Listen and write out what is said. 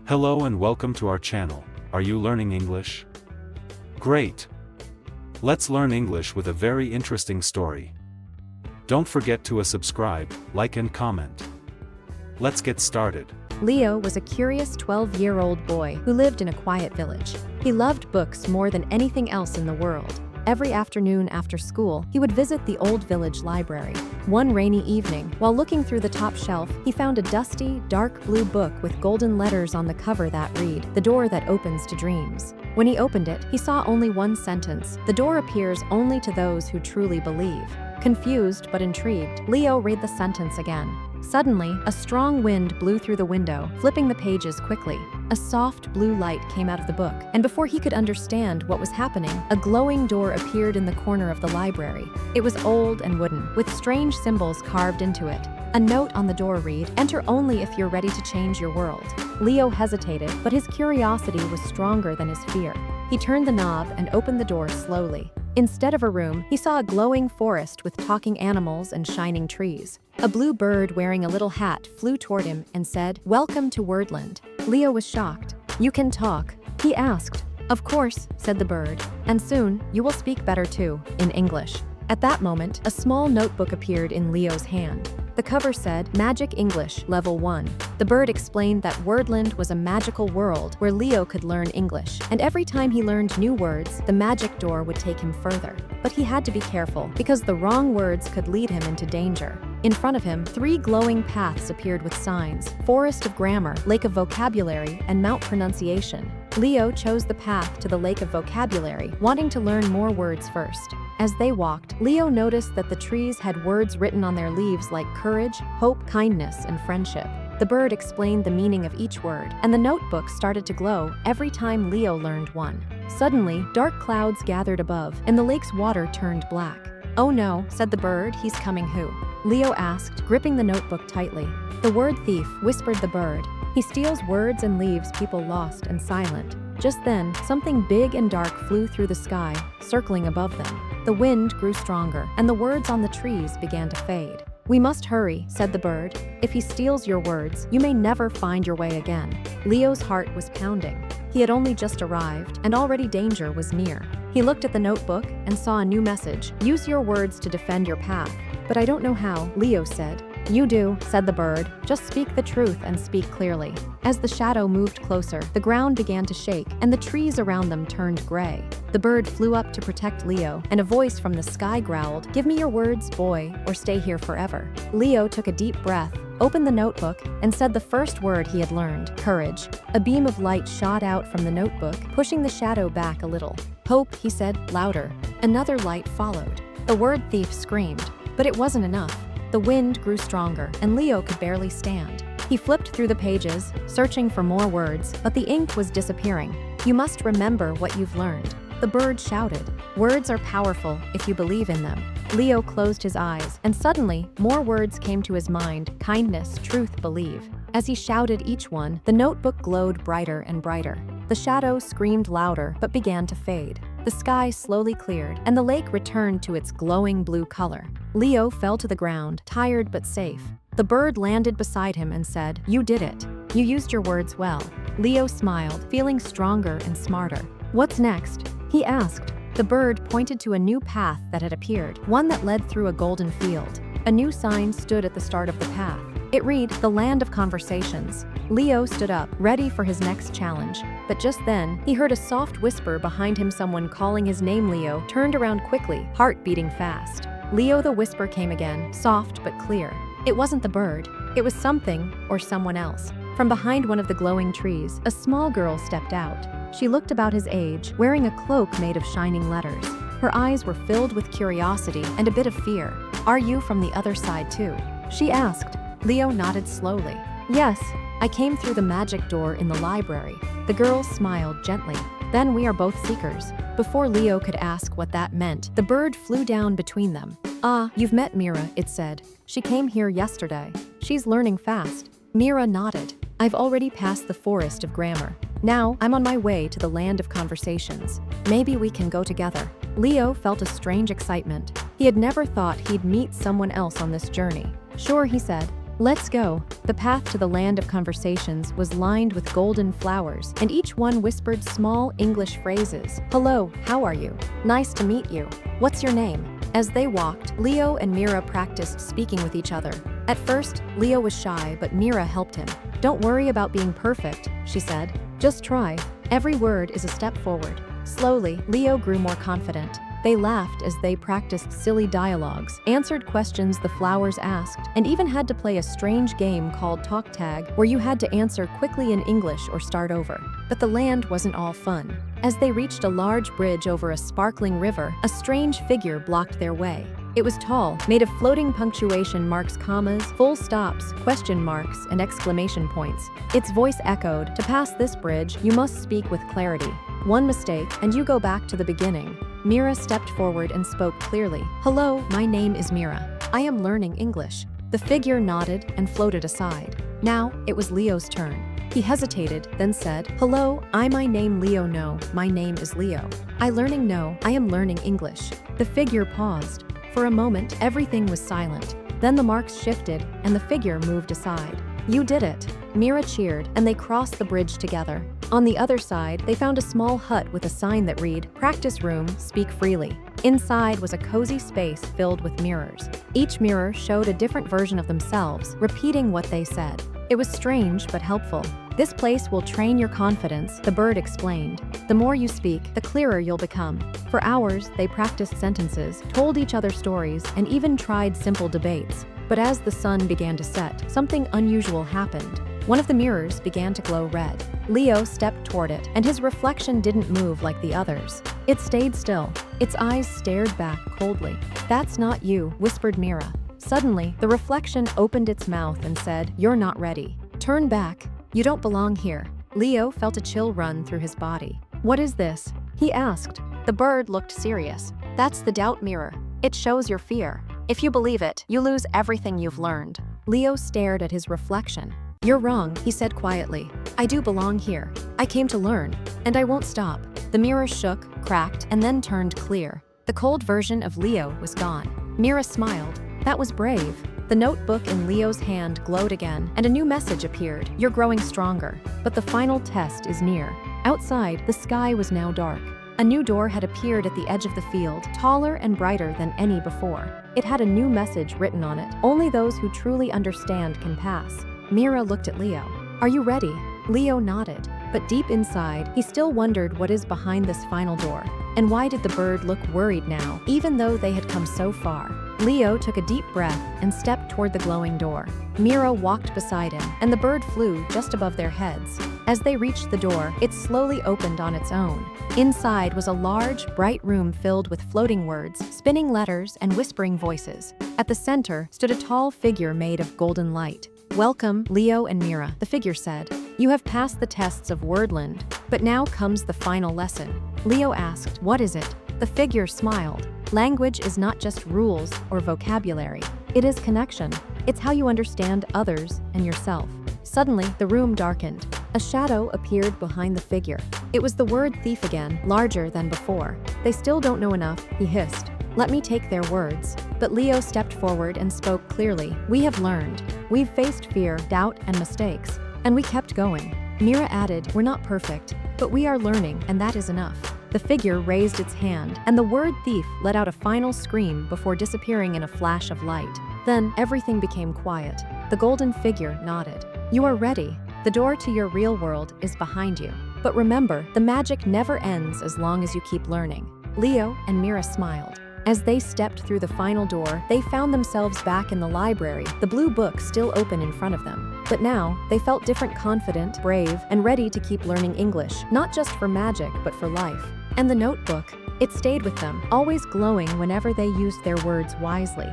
Hello and welcome to our channel. Are you learning English? Great! Let's learn English with a very interesting story. Don't forget to subscribe, like and comment. Let's get started. Leo was a curious 12-year-old boy who lived in a quiet village. He loved books more than anything else in the world. Every afternoon after school, he would visit the old village library. One rainy evening, while looking through the top shelf, he found a dusty, dark blue book with golden letters on the cover that read, "The door that opens to dreams." When he opened it, he saw only one sentence: "The door appears only to those who truly believe." Confused but intrigued, Leo read the sentence again. Suddenly, a strong wind blew through the window, flipping the pages quickly. A soft blue light came out of the book, and before he could understand what was happening, a glowing door appeared in the corner of the library. It was old and wooden, with strange symbols carved into it. A note on the door read, "Enter only if you're ready to change your world." Leo hesitated, but his curiosity was stronger than his fear. He turned the knob and opened the door slowly. Instead of a room, he saw a glowing forest with talking animals and shining trees. A blue bird wearing a little hat flew toward him and said, "Welcome to Wordland." Leo was shocked. "You can talk?" he asked. "Of course," said the bird, "and soon you will speak better too, in English." At that moment, a small notebook appeared in Leo's hand. The cover said, "Magic English, Level 1. The bird explained that Wordland was a magical world where Leo could learn English, and every time he learned new words, the magic door would take him further. But he had to be careful, because the wrong words could lead him into danger. In front of him, 3 glowing paths appeared with signs: Forest of Grammar, Lake of Vocabulary, and Mount Pronunciation. Leo chose the path to the Lake of Vocabulary, wanting to learn more words first. As they walked, Leo noticed that the trees had words written on their leaves like courage, hope, kindness, and friendship. The bird explained the meaning of each word, and the notebook started to glow every time Leo learned one. Suddenly, dark clouds gathered above, and the lake's water turned black. "Oh no," said the bird, "he's coming who?" Leo asked, gripping the notebook tightly. "The word thief," whispered the bird. "He steals words and leaves people lost and silent." Just then, something big and dark flew through the sky, circling above them. The wind grew stronger, and the words on the trees began to fade. "We must hurry," said the bird. "If he steals your words, you may never find your way again." Leo's heart was pounding. He had only just arrived, and already danger was near. He looked at the notebook and saw a new message: "Use your words to defend your path." "But I don't know how," Leo said. "You do," said the bird. "Just speak the truth and speak clearly." As the shadow moved closer, the ground began to shake, and the trees around them turned gray. The bird flew up to protect Leo, and a voice from the sky growled, "Give me your words, boy, or stay here forever." Leo took a deep breath, opened the notebook, and said the first word he had learned: courage. A beam of light shot out from the notebook, pushing the shadow back a little. "Hope," he said, louder. Another light followed. The word thief screamed, but it wasn't enough. The wind grew stronger, and Leo could barely stand. He flipped through the pages, searching for more words, but the ink was disappearing. "You must remember what you've learned," the bird shouted. "Words are powerful if you believe in them." Leo closed his eyes, and suddenly, more words came to his mind: kindness, truth, believe. As he shouted each one, the notebook glowed brighter and brighter. The shadow screamed louder, but began to fade. The sky slowly cleared, and the lake returned to its glowing blue color. Leo fell to the ground, tired but safe. The bird landed beside him and said, "You did it. You used your words well." Leo smiled, feeling stronger and smarter. "What's next?" he asked. The bird pointed to a new path that had appeared, one that led through a golden field. A new sign stood at the start of the path. It read, "The Land of Conversations." Leo stood up, ready for his next challenge. But just then, he heard a soft whisper behind him, someone calling his name. Leo turned around quickly, heart beating fast. "Leo," the whisper came again, soft but clear. It wasn't the bird. It was something or someone else. From behind one of the glowing trees, a small girl stepped out. She looked about his age, wearing a cloak made of shining letters. Her eyes were filled with curiosity and a bit of fear. "Are you from the other side too?" she asked. Leo nodded slowly. "Yes, I came through the magic door in the library." The girl smiled gently. "Then we are both seekers." Before Leo could ask what that meant, the bird flew down between them. "Ah, you've met Mira," it said. "She came here yesterday. She's learning fast." Mira nodded. "I've already passed the Forest of Grammar. Now I'm on my way to the Land of Conversations. Maybe we can go together." Leo felt a strange excitement. He had never thought he'd meet someone else on this journey. "Sure," he said. Let's go. The path to the land of conversations was lined with golden flowers, and each one whispered small English phrases. Hello, how are you? Nice to meet you. What's your name? As they walked, Leo and Mira practiced speaking with each other. At first, Leo was shy, but Mira helped him. Don't worry about being perfect, she said. Just try. Every word is a step forward. Slowly, Leo grew more confident. They laughed as they practiced silly dialogues, answered questions the flowers asked, and even had to play a strange game called Talk Tag, where you had to answer quickly in English or start over. But the land wasn't all fun. As they reached a large bridge over a sparkling river, a strange figure blocked their way. It was tall, made of floating punctuation marks, commas, full stops, question marks, and exclamation points. Its voice echoed, "To pass this bridge, you must speak with clarity. One mistake, and you go back to the beginning." Mira stepped forward and spoke clearly. "Hello, my name is Mira. I am learning English." The figure nodded and floated aside. Now, it was Leo's turn. He hesitated, then said, "Hello, my name Leo. No, my name is Leo. I am learning English." The figure paused. For a moment, everything was silent. Then the marks shifted, and the figure moved aside. "You did it!" Mira cheered, and they crossed the bridge together. On the other side, they found a small hut with a sign that read, "Practice room, speak freely." Inside was a cozy space filled with mirrors. Each mirror showed a different version of themselves, repeating what they said. It was strange but helpful. "This place will train your confidence," the bird explained. "The more you speak, the clearer you'll become." For hours, they practiced sentences, told each other stories, and even tried simple debates. But as the sun began to set, something unusual happened. One of the mirrors began to glow red. Leo stepped toward it, and his reflection didn't move like the others. It stayed still. Its eyes stared back coldly. "That's not you," whispered Mira. Suddenly, the reflection opened its mouth and said, "You're not ready. Turn back. You don't belong here." Leo felt a chill run through his body. "What is this?" he asked. The bird looked serious. "That's the doubt mirror. It shows your fear. If you believe it, you lose everything you've learned." Leo stared at his reflection. "You're wrong," he said quietly. "I do belong here. I came to learn, and I won't stop." The mirror shook, cracked, and then turned clear. The cold version of Leo was gone. Mira smiled. That was brave. The notebook in Leo's hand glowed again, and a new message appeared. "You're growing stronger, but the final test is near." Outside, the sky was now dark. A new door had appeared at the edge of the field, taller and brighter than any before. It had a new message written on it. "Only those who truly understand can pass." Mira looked at Leo. "Are you ready?" Leo nodded, but deep inside, he still wondered what is behind this final door. And why did the bird look worried now, even though they had come so far? Leo took a deep breath and stepped toward the glowing door. Mira walked beside him, and the bird flew just above their heads. As they reached the door, it slowly opened on its own. Inside was a large, bright room filled with floating words, spinning letters, and whispering voices. At the center stood a tall figure made of golden light. "Welcome, Leo and Mira," the figure said. "You have passed the tests of Wordland, but now comes the final lesson." Leo asked, "What is it?" The figure smiled. "Language is not just rules or vocabulary. It is connection. It's how you understand others and yourself." Suddenly, the room darkened. A shadow appeared behind the figure. It was the word thief again, larger than before. "They still don't know enough," he hissed. "Let me take their words." But Leo stepped forward and spoke clearly. "We have learned. We've faced fear, doubt, and mistakes. And we kept going." Mira added, "We're not perfect, but we are learning, and that is enough." The figure raised its hand, and the word thief let out a final scream before disappearing in a flash of light. Then everything became quiet. The golden figure nodded. "You are ready. The door to your real world is behind you. But remember, the magic never ends as long as you keep learning." Leo and Mira smiled. As they stepped through the final door, they found themselves back in the library, the blue book still open in front of them. But now, they felt different, confident, brave, and ready to keep learning English, not just for magic, but for life. And the notebook, it stayed with them, always glowing whenever they used their words wisely.